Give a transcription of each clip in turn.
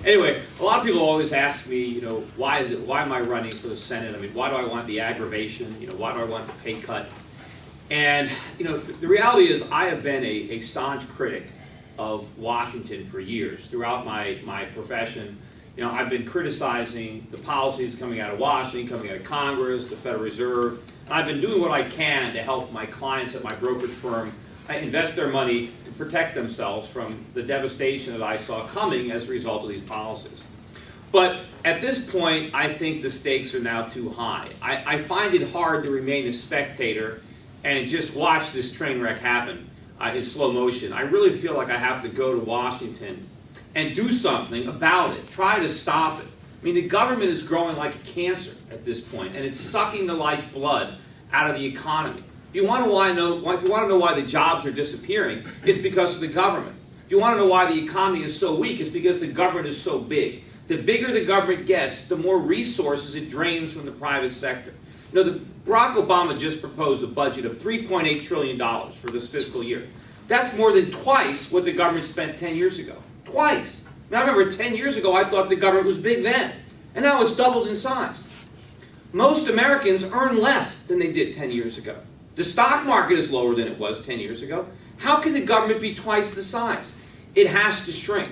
Anyway, a lot of people always ask me, why am I running for the Senate? I mean, why do I want the aggravation? Why do I want the pay cut? And, the reality is I have been a staunch critic of Washington for years. Throughout my profession, I've been criticizing the policies coming out of Washington, coming out of Congress, the Federal Reserve. And I've been doing what I can to help my clients at my brokerage firm invest their money to protect themselves from the devastation that I saw coming as a result of these policies. But at this point, I think the stakes are now too high. I find it hard to remain a spectator and just watch this train wreck happen in slow motion. I really feel like I have to go to Washington and do something about it, try to stop it. I mean, the government is growing like a cancer at this point, and it's sucking the lifeblood out of the economy. If you want to know why the jobs are disappearing, it's because of the government. If you want to know why the economy is so weak, it's because the government is so big. The bigger the government gets, the more resources it drains from the private sector. Barack Obama just proposed a budget of $3.8 trillion for this fiscal year. That's more than twice what the government spent 10 years ago. Twice. I remember 10 years ago I thought the government was big then, and now it's doubled in size. Most Americans earn less than they did 10 years ago. The stock market is lower than it was 10 years ago. How can the government be twice the size? It has to shrink.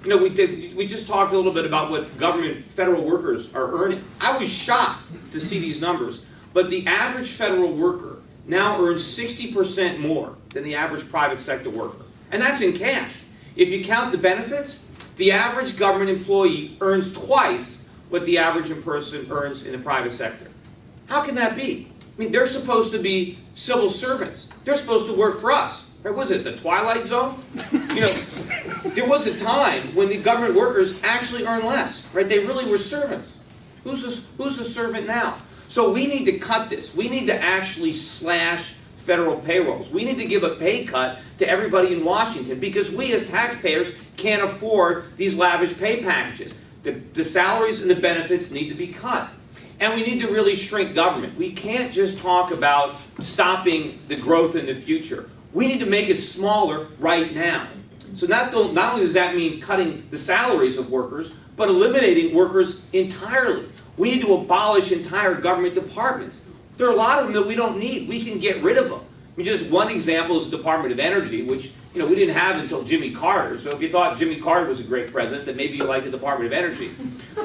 We just talked a little bit about what federal workers are earning. I was shocked to see these numbers, but the average federal worker now earns 60% more than the average private sector worker. And that's in cash. If you count the benefits, the average government employee earns twice what the average person earns in the private sector. How can that be? I mean, they're supposed to be civil servants. They're supposed to work for us. Right? Was it the Twilight Zone? There was a time when the government workers actually earned less. Right? They really were servants. Who's the servant now? So we need to cut this. We need to actually slash federal payrolls. We need to give a pay cut to everybody in Washington because we as taxpayers can't afford these lavish pay packages. The salaries and the benefits need to be cut. And we need to really shrink government. We can't just talk about stopping the growth in the future. We need to make it smaller right now. So not only does that mean cutting the salaries of workers, but eliminating workers entirely. We need to abolish entire government departments. There are a lot of them that we don't need. We can get rid of them. I mean, just one example is the Department of Energy, which we didn't have until Jimmy Carter. So if you thought Jimmy Carter was a great president, then maybe you like the Department of Energy.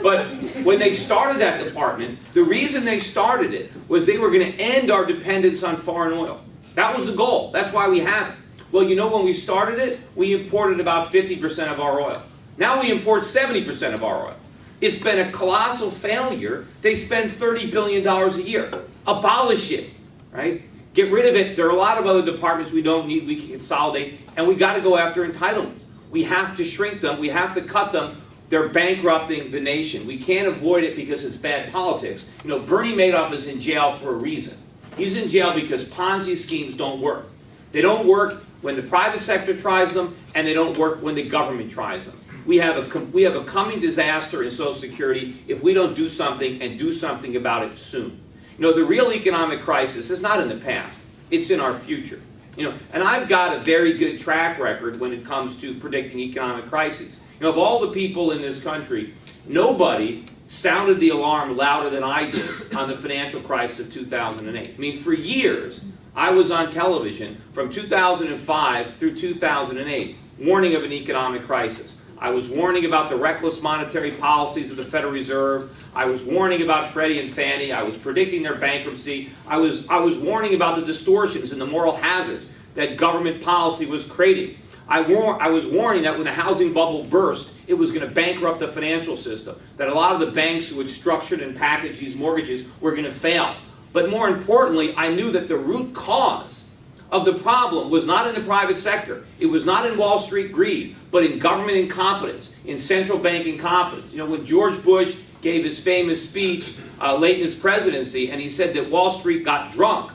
But when they started that department, the reason they started it was they were going to end our dependence on foreign oil. That was the goal. That's why we have it. Well, when we started it, we imported about 50% of our oil. Now we import 70% of our oil. It's been a colossal failure. They spend $30 billion a year. Abolish it, right? Get rid of it. There are a lot of other departments we don't need. We can consolidate. And we got to go after entitlements. We have to shrink them. We have to cut them. They're bankrupting the nation. We can't avoid it because it's bad politics. Bernie Madoff is in jail for a reason. He's in jail because Ponzi schemes don't work. They don't work when the private sector tries them, and they don't work when the government tries them. We have a coming disaster in Social Security if we don't do something and do something about it soon. The real economic crisis is not in the past. It's in our future. And I've got a very good track record when it comes to predicting economic crises. Of all the people in this country, nobody sounded the alarm louder than I did on the financial crisis of 2008. I mean, for years, I was on television from 2005 through 2008 warning of an economic crisis. I was warning about the reckless monetary policies of the Federal Reserve. I was warning about Freddie and Fannie. I was predicting their bankruptcy. I was warning about the distortions and the moral hazards that government policy was creating. I was warning that when the housing bubble burst, it was going to bankrupt the financial system, that a lot of the banks who had structured and packaged these mortgages were going to fail. But more importantly, I knew that the root cause of the problem was not in the private sector. It was not in Wall Street greed, but in government incompetence, in central bank incompetence. When George Bush gave his famous speech late in his presidency, and he said that Wall Street got drunk,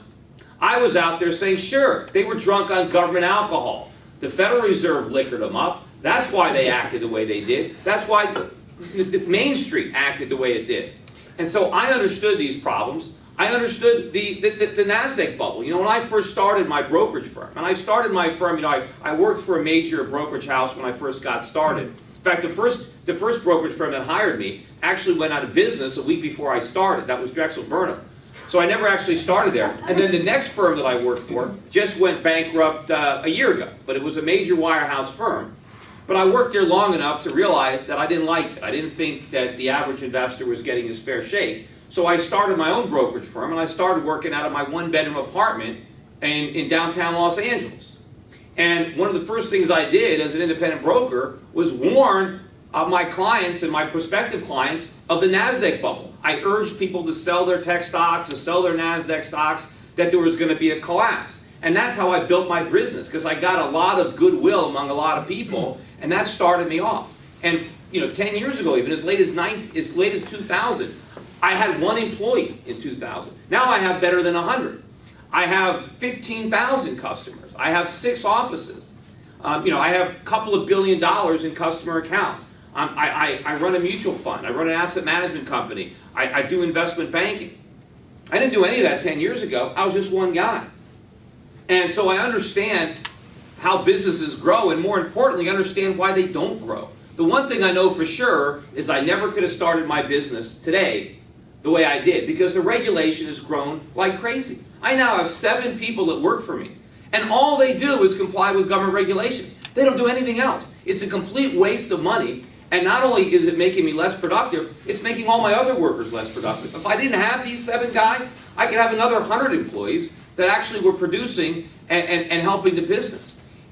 I was out there saying, sure, they were drunk on government alcohol. The Federal Reserve liquored them up. That's why they acted the way they did. That's why Main Street acted the way it did. And so I understood these problems. I understood the NASDAQ bubble. When I first started my brokerage firm, and I started my firm, I worked for a major brokerage house when I first got started. In fact, the first brokerage firm that hired me actually went out of business a week before I started. That was Drexel Burnham. So I never actually started there. And then the next firm that I worked for just went bankrupt a year ago. But it was a major wirehouse firm. But I worked there long enough to realize that I didn't like it. I didn't think that the average investor was getting his fair shake. So I started my own brokerage firm, and I started working out of my one-bedroom apartment in downtown Los Angeles. And one of the first things I did as an independent broker was warn my clients and my prospective clients of the NASDAQ bubble. I urged people to sell their tech stocks, to sell their NASDAQ stocks, that there was going to be a collapse. And that's how I built my business, because I got a lot of goodwill among a lot of people, and that started me off. And 10 years ago, even as late as 2000, I had one employee in 2000. Now I have better than 100. I have 15,000 customers. I have 6 offices. I have a couple of $1 billion in customer accounts. I run a mutual fund. I run an asset management company. I do investment banking. I didn't do any of that 10 years ago. I was just one guy. And so I understand how businesses grow, and more importantly, understand why they don't grow. The one thing I know for sure is I never could have started my business today the way I did, because the regulation has grown like crazy. I now have 7 people that work for me, and all they do is comply with government regulations. They don't do anything else. It's a complete waste of money, and not only is it making me less productive, it's making all my other workers less productive. If I didn't have these 7 guys, I could have another 100 employees that actually were producing and helping the business.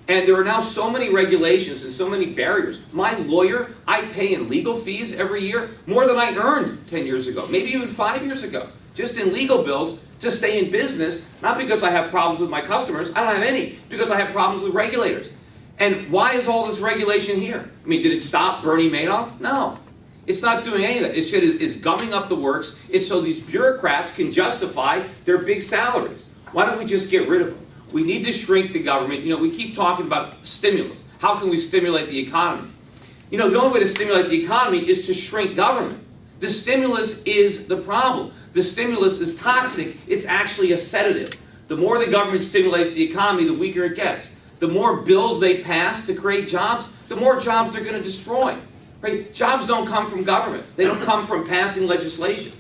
And there are now so many regulations and so many barriers. My lawyer, I pay in legal fees every year more than I earned 10 years ago, maybe even 5 years ago, just in legal bills to stay in business, not because I have problems with my customers. I don't have any, because I have problems with regulators. And why is all this regulation here? I mean, did it stop Bernie Madoff? No. It's not doing any of that. It's gumming up the works. It's so these bureaucrats can justify their big salaries. Why don't we just get rid of them? We need to shrink the government. We keep talking about stimulus. How can we stimulate the economy? The only way to stimulate the economy is to shrink government. The stimulus is the problem. The stimulus is toxic. It's actually a sedative. The more the government stimulates the economy, the weaker it gets. The more bills they pass to create jobs, the more jobs they're going to destroy. Right? Jobs don't come from government. They don't come from passing legislation.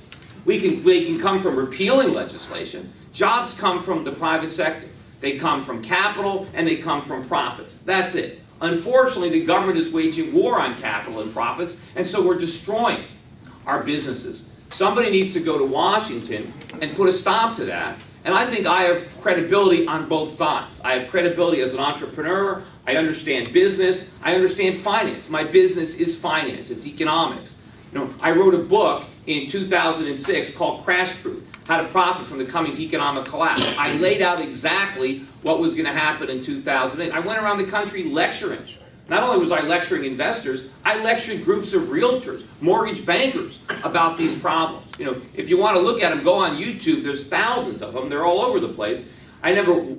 They can come from repealing legislation. Jobs come from the private sector. They come from capital, and they come from profits. That's it. Unfortunately, the government is waging war on capital and profits, and so we're destroying our businesses. Somebody needs to go to Washington and put a stop to that. And I think I have credibility on both sides. I have credibility as an entrepreneur. I understand business. I understand finance. My business is finance. It's economics. I wrote a book in 2006 called Crash Proof: How to Profit from the Coming Economic Collapse. I laid out exactly what was going to happen in 2008. I went around the country lecturing. Not only was I lecturing investors, I lectured groups of realtors, mortgage bankers about these problems. If you want to look at them, go on YouTube. There's thousands of them. They're all over the place. I never